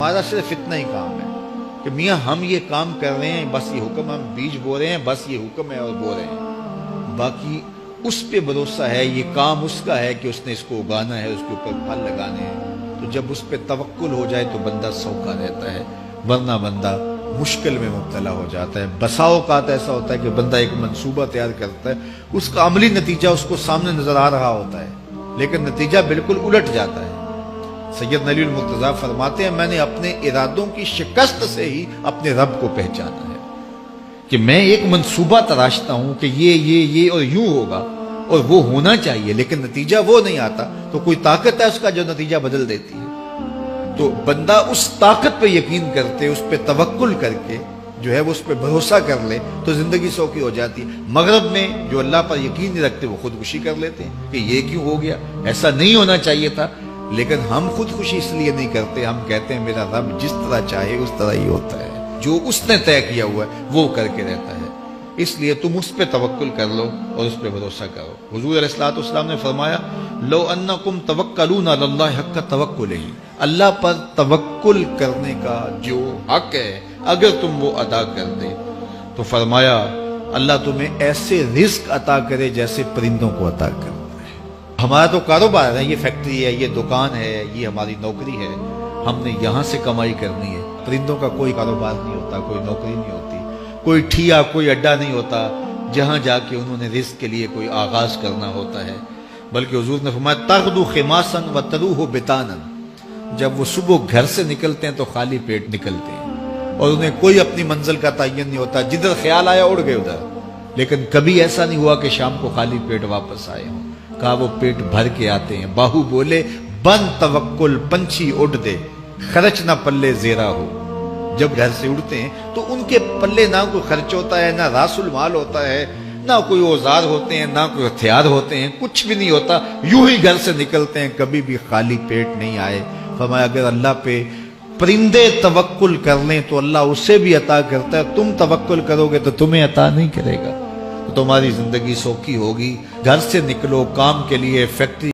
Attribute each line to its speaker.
Speaker 1: ہمارا صرف اتنا ہی کام ہے کہ میاں ہم یہ کام کر رہے ہیں، بس یہ حکم، ہم بیج بو رہے ہیں، بس یہ حکم ہے اور بو رہے ہیں، باقی اس پہ بھروسہ ہے، یہ کام اس کا ہے کہ اس نے اس کو اگانا ہے، اس کے اوپر پھل لگانے ہیں۔ تو جب اس پہ توکل ہو جائے تو بندہ سوکھا رہتا ہے، ورنہ بندہ مشکل میں مبتلا ہو جاتا ہے۔ بسا اوقات ایسا ہوتا ہے کہ بندہ ایک منصوبہ تیار کرتا ہے، اس کا عملی نتیجہ اس کو سامنے نظر آ رہا ہوتا ہے، لیکن نتیجہ بالکل الٹ جاتا ہے۔ سید علی المرتضیٰ فرماتے ہیں، میں نے اپنے ارادوں کی شکست سے ہی اپنے رب کو پہچانا ہے کہ میں ایک منصوبہ تراشتا ہوں کہ یہ اور یوں ہوگا اور وہ ہونا چاہیے، لیکن نتیجہ وہ نہیں آتا، تو کوئی طاقت ہے اس کا جو نتیجہ بدل دیتی ہے۔ تو بندہ اس طاقت پہ یقین کرتے، اس پہ توکل کر کے جو ہے وہ اس پہ بھروسہ کر لے تو زندگی سوکھی ہو جاتی ہے۔ مغرب میں جو اللہ پر یقین نہیں رکھتے وہ خودکشی کر لیتے ہیں کہ یہ کیوں ہو گیا، ایسا نہیں ہونا چاہیے تھا، لیکن ہم خودکشی اس لیے نہیں کرتے، ہم کہتے ہیں میرا رب جس طرح چاہے اس طرح ہی ہوتا ہے، جو اس نے طے کیا ہوا ہے وہ کر کے رہتا ہے۔ اس لیے تم اس پہ توکل کر لو اور اس پہ بھروسہ کرو۔ حضور علیہ الصلوۃ والسلام نے فرمایا، لو انکم توکلون علی اللہ حق توکلہ، اللہ پر توکل کرنے کا جو حق ہے اگر تم وہ ادا کر دے تو فرمایا اللہ تمہیں ایسے رزق عطا کرے جیسے پرندوں کو عطا کرتا ہے۔ ہمارا تو کاروبار ہے، یہ فیکٹری ہے، یہ دکان ہے، یہ ہماری نوکری ہے، ہم نے یہاں سے کمائی کرنی ہے۔ پرندوں کا کوئی کاروبار نہیں ہوتا، کوئی نوکری نہیں ہوتی، کوئی ٹھیا، کوئی اڈا نہیں ہوتا جہاں جا کے انہوں نے رزق کے لیے کوئی آغاز کرنا ہوتا ہے، بلکہ حضور نے فرمایا تغدو خماسا وتروح بطانا، جب وہ صبح گھر سے نکلتے ہیں تو خالی پیٹ نکلتے ہیں اور انہیں کوئی اپنی منزل کا تعین نہیں ہوتا، جدھر خیال آیا اڑ گئے ادھر، لیکن کبھی ایسا نہیں ہوا کہ شام کو خالی پیٹ واپس آئے ہوں، کہا وہ پیٹ بھر کے آتے ہیں۔ باہو بولے بن توکل پنچھی اڑ دے، خرچ نہ پلے زیرہ ہو۔ جب گھر سے اڑتے ہیں تو ان کے پلے نہ کوئی خرچ ہوتا ہے، نہ راس المال ہوتا ہے، نہ کوئی اوزار ہوتے ہیں، نہ کوئی ہتھیار ہوتے ہیں، کچھ بھی نہیں ہوتا، یوں ہی گھر سے نکلتے ہیں، کبھی بھی خالی پیٹ نہیں آئے۔ فرمایا اگر اللہ پہ پرندے توکل کر لیں تو اللہ اسے بھی عطا کرتا ہے، تم توکل کرو گے تو تمہیں عطا نہیں کرے گا، تو تمہاری زندگی سوکھی ہوگی۔ گھر سے نکلو کام کے لیے، فیکٹری